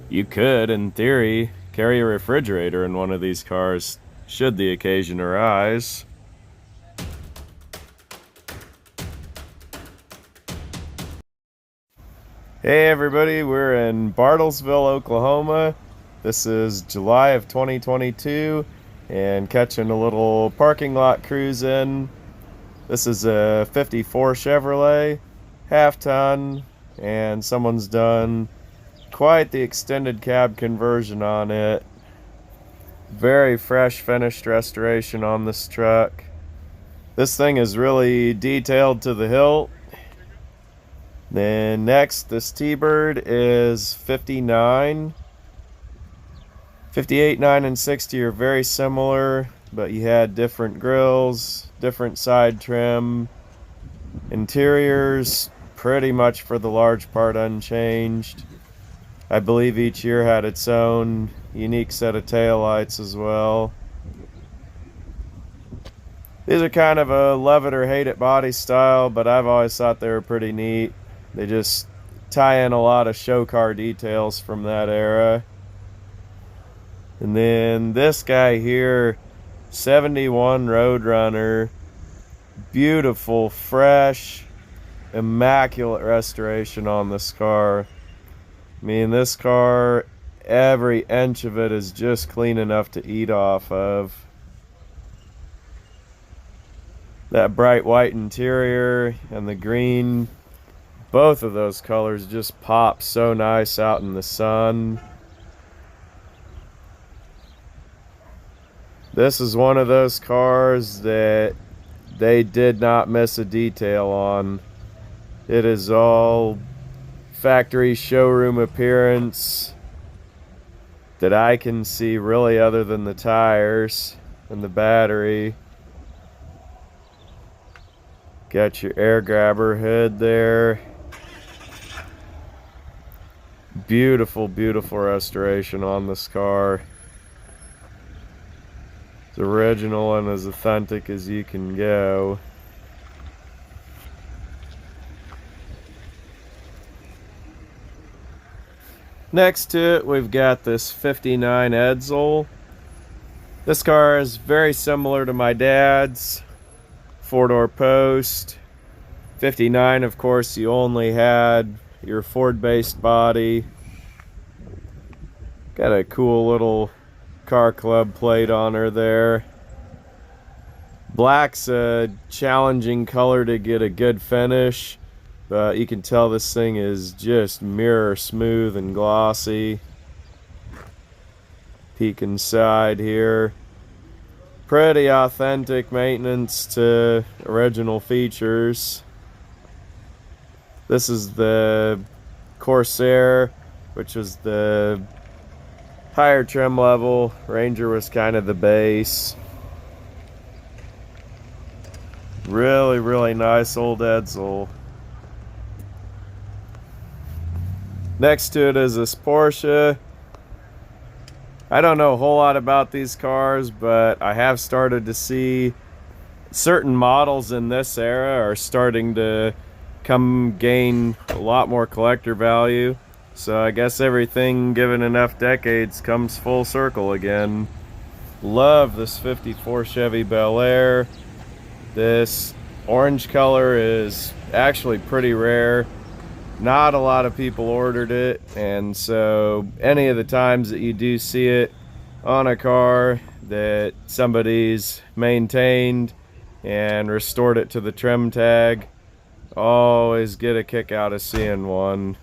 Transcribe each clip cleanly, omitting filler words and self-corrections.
You could, in theory, carry a refrigerator in one of these cars, should the occasion arise. Hey everybody, we're in Bartlesville, Oklahoma. This is July of 2022 and catching a little parking lot cruise in. This is a 54 Chevrolet, half ton, and someone's done quite the extended cab conversion on it. Very fresh finished restoration on this truck. This thing is really detailed to the hilt. Then next, this T-Bird is 59. 58, 9, and 60 are very similar, but you had different grills, different side trim. Interiors, pretty much for the large part unchanged. I believe each year had its own unique set of taillights as well. These are kind of a love it or hate it body style, but I've always thought they were pretty neat. They just tie in a lot of show car details from that era. And then this guy here, 71 Roadrunner. Beautiful, fresh, immaculate restoration on this car. I mean, this car, every inch of it is just clean enough to eat off of. That bright white interior and the green, both of those colors just pop so nice out in the sun. This is one of those cars that they did not miss a detail on. It is all factory showroom appearance that I can see, really, other than the tires and the battery. Got your air grabber hood there. Beautiful, beautiful restoration on this car. It's original and as authentic as you can go. Next to it, we've got this 59 Edsel. This car is very similar to my dad's. Four-door post. 59, of course, you only had your Ford-based body. Got a cool little car club plate on her there. Black's a challenging color to get a good finish, but you can tell this thing is just mirror smooth and glossy. Peek inside here. Pretty authentic maintenance to original features. This is the Corsair, which was the higher trim level. Ranger was kind of the base. Really, really nice old Edsel. Next to it is this Porsche. I don't know a whole lot about these cars, but I have started to see certain models in this era are starting to gain a lot more collector value. So I guess everything, given enough decades, comes full circle again. Love this 54 Chevy Bel Air. This orange color is actually pretty rare. Not a lot of people ordered it, and so any of the times that you do see it on a car that somebody's maintained and restored it to the trim tag, always get a kick out of seeing one.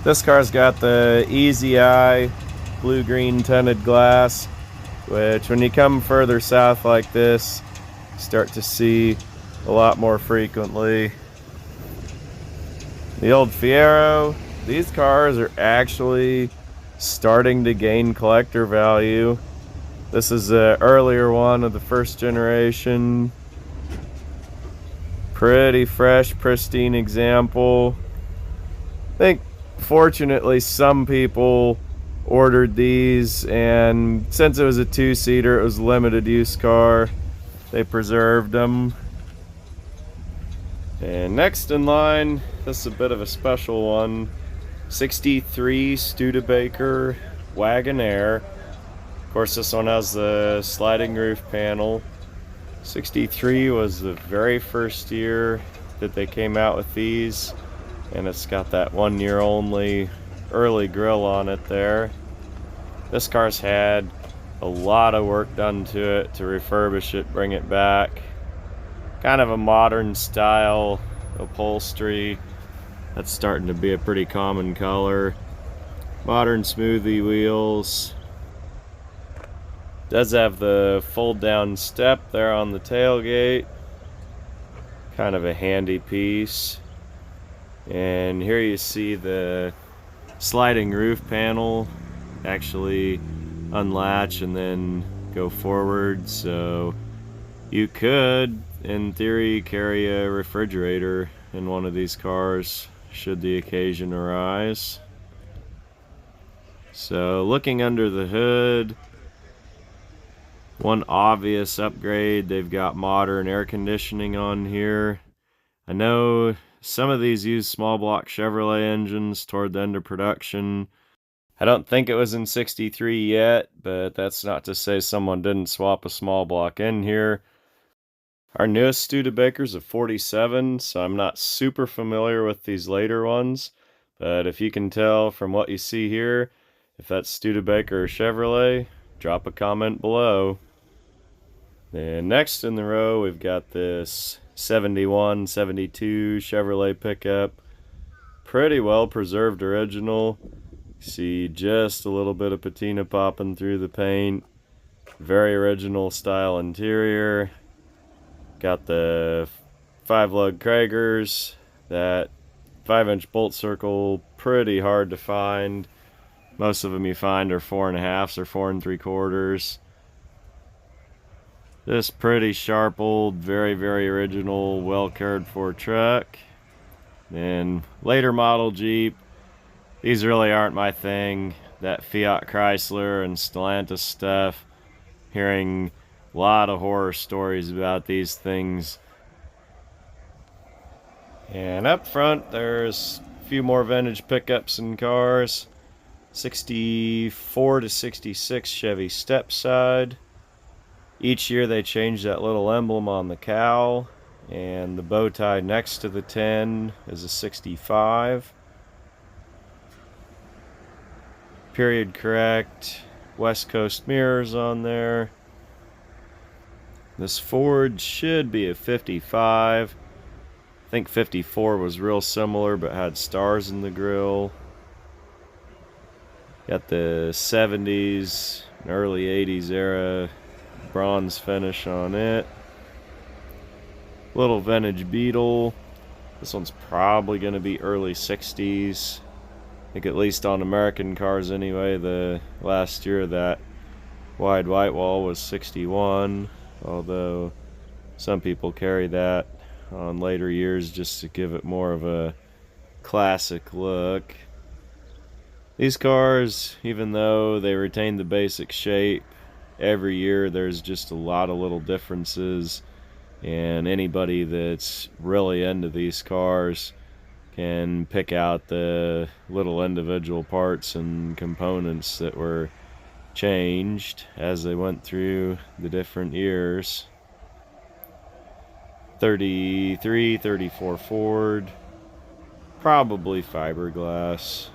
This car's got the Easy Eye blue-green tinted glass, which when you come further south like this, you start to see a lot more frequently. The old Fiero, these cars are actually starting to gain collector value. This is an earlier one of the first generation. Pretty fresh, pristine example. I think fortunately some people ordered these, and since it was a two-seater, it was a limited use car. They preserved them. And next in line, this is a bit of a special one. 63 Studebaker Wagonaire. Of course, this one has the sliding roof panel. 63 was the very first year that they came out with these, and it's got that 1 year only early grill on it there. This car's had a lot of work done to it to refurbish it, bring it back. Kind of a modern style upholstery. That's starting to be a pretty common color. Modern smoothie wheels. Does have the fold down step there on the tailgate. Kind of a handy piece. And here you see the sliding roof panel actually unlatch and then go forward, so you could in theory carry a refrigerator in one of these cars should the occasion arise. So looking under the hood, one obvious upgrade, they've got modern air conditioning on here. I know some of these use small block Chevrolet engines toward the end of production. I don't think it was in 63 yet, but that's not to say someone didn't swap a small block in here. Our newest Studebaker's a 47, so I'm not super familiar with these later ones, but if you can tell from what you see here, if that's Studebaker or Chevrolet, drop a comment below. And next in the row, we've got this 71, 72 Chevrolet pickup. Pretty well preserved original. See just a little bit of patina popping through the paint. Very original style interior. Got the 5-lug Kragers. That 5-inch bolt circle, pretty hard to find. Most of them you find are 4.5s or 4 3/4. This pretty sharp old, very, very original, well cared for truck. And later model Jeep. These really aren't my thing. That Fiat Chrysler and Stellantis stuff. Hearing a lot of horror stories about these things. And up front, there's a few more vintage pickups and cars. 64 to 66 Chevy Stepside. Each year they change that little emblem on the cowl, and the bow tie next to the 10 is a 65. Period correct West Coast mirrors on there. This Ford should be a 55. I think 54 was real similar but had stars in the grille. Got the 70s and early 80s era bronze finish on it. Little vintage Beetle. This one's probably going to be early 60s. I think at least on American cars anyway. The last year that wide white wall was 61. Although some people carry that on later years just to give it more of a classic look. These cars, even though they retain the basic shape, every year there's just a lot of little differences, and anybody that's really into these cars can pick out the little individual parts and components that were changed as they went through the different years. 33, 34 Ford, probably fiberglass.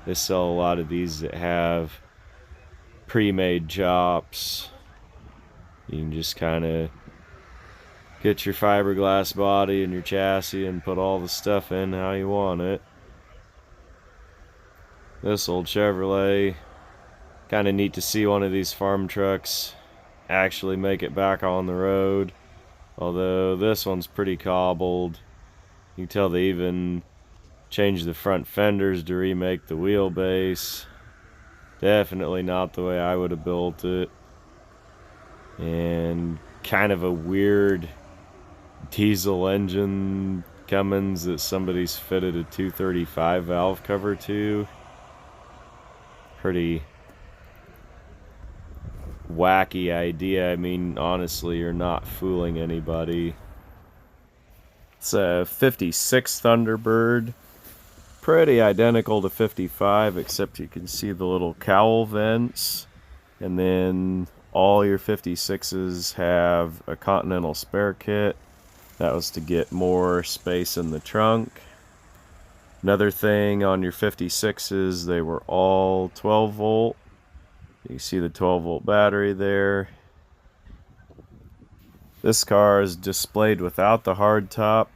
They sell a lot of these that have pre-made chops. You can just kind of get your fiberglass body and your chassis and put all the stuff in how you want it. This old Chevrolet, kind of neat to see one of these farm trucks actually make it back on the road. Although this one's pretty cobbled. You can tell they even changed the front fenders to remake the wheelbase. Definitely not the way I would have built it. And kind of a weird diesel engine Cummins that somebody's fitted a 235 valve cover to. Pretty wacky idea. I mean, honestly, you're not fooling anybody. It's a 56 Thunderbird. Pretty identical to 55, except you can see the little cowl vents. And then all your 56s have a Continental spare kit. That was to get more space in the trunk. Another thing on your 56s, they were all 12 volt. You see the 12 volt battery there. This car is displayed without the hardtop,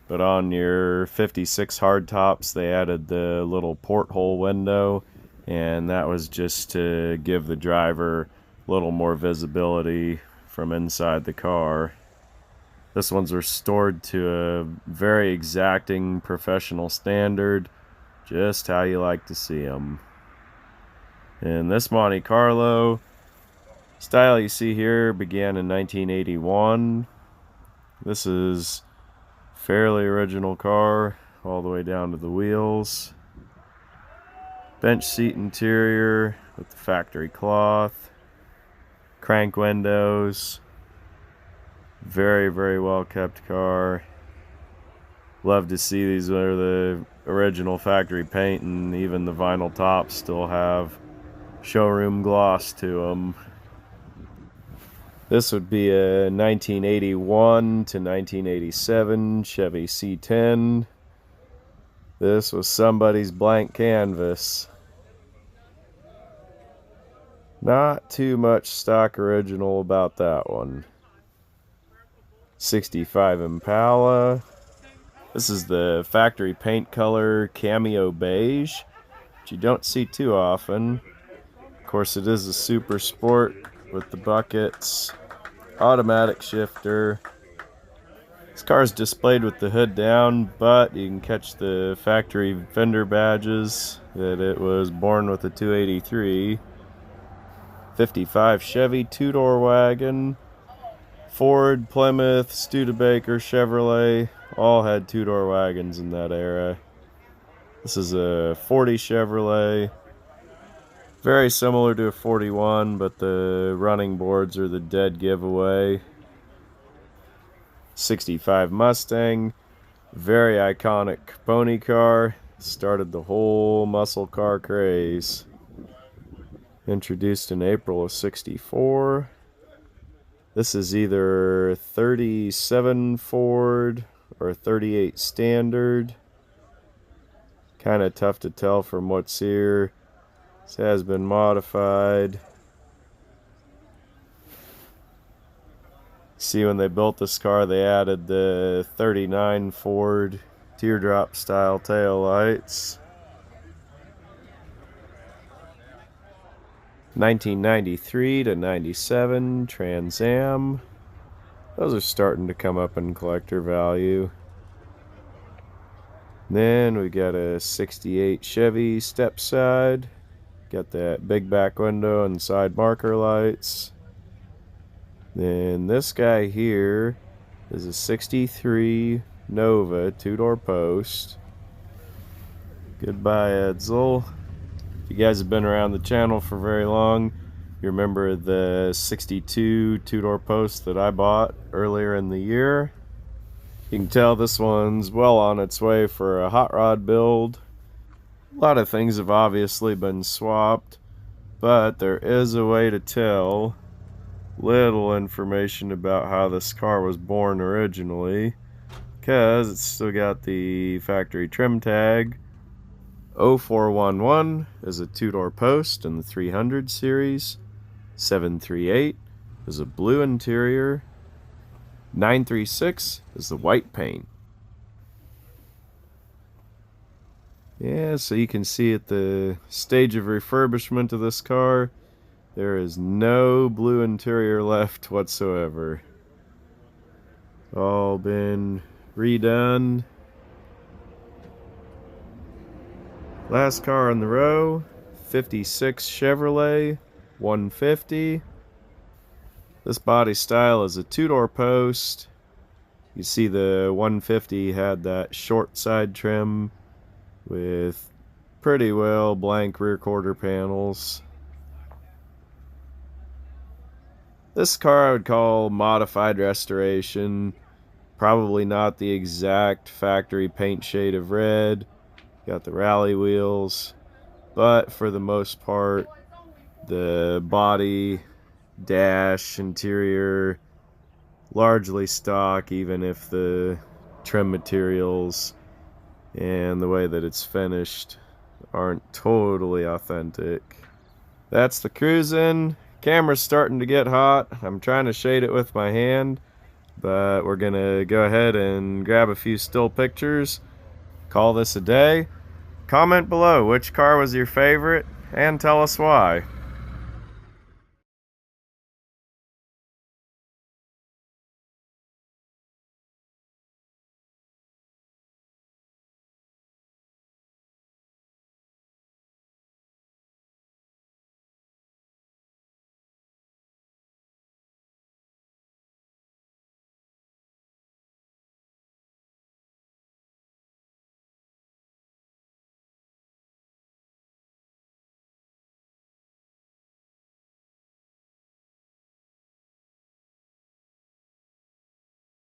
but on your 56 hardtops they added the little porthole window, and that was just to give the driver a little more visibility from inside the car. This one's restored to a very exacting professional standard, just how you like to see them. And this Monte Carlo style you see here began in 1981. This is a fairly original car, all the way down to the wheels. Bench seat interior with the factory cloth. Crank windows. Very, very well kept car. Love to see these are the original factory paint, and even the vinyl tops still have showroom gloss to them. This would be a 1981 to 1987 Chevy C10. This was somebody's blank canvas. Not too much stock original about that one. 65 Impala. This is the factory paint color cameo beige, which you don't see too often. Of course, it is a super sport with the buckets, automatic shifter. This car is displayed with the hood down, but you can catch the factory fender badges that it was born with a 283. 55 Chevy two-door wagon. Ford, Plymouth, Studebaker, Chevrolet, all had two-door wagons in that era. This is a 40 Chevrolet. Very similar to a 41, but the running boards are the dead giveaway. 65 Mustang. Very iconic pony car. Started the whole muscle car craze. Introduced in April of 64. This is either 37 Ford or 38 Standard. Kind of tough to tell from what's here. This has been modified. See, when they built this car, they added the 39 Ford teardrop style tail lights. 1993 to 97 Trans Am. Those are starting to come up in collector value. Then we got a 68 Chevy step side. Got that big back window and side marker lights. Then this guy here is a 63 Nova two-door post. Goodbye, Edsel. If you guys have been around the channel for very long, you remember the 62 two-door post that I bought earlier in the year. You can tell this one's well on its way for a hot rod build. A lot of things have obviously been swapped, but there is a way to tell. Little information about how this car was born originally, because it's still got the factory trim tag. 0411 is a two-door post in the 300 series. 738 is a blue interior. 936 is the white paint. Yeah, so you can see at the stage of refurbishment of this car, there is no blue interior left whatsoever. All been redone. Last car on the row, 56 Chevrolet 150. This body style is a two-door post. You see the 150 had that short side trim with pretty well. Blank rear quarter panels. This car I would call modified restoration. Probably not the exact factory paint shade of red. Got the rally wheels, but for the most part, the body, dash, interior, largely stock, even if the trim materials and the way that it's finished aren't totally authentic. That's the cruising. Camera's starting to get hot. I'm trying to shade it with my hand, but we're gonna go ahead and grab a few still pictures, call this a day. Comment below which car was your favorite and tell us why.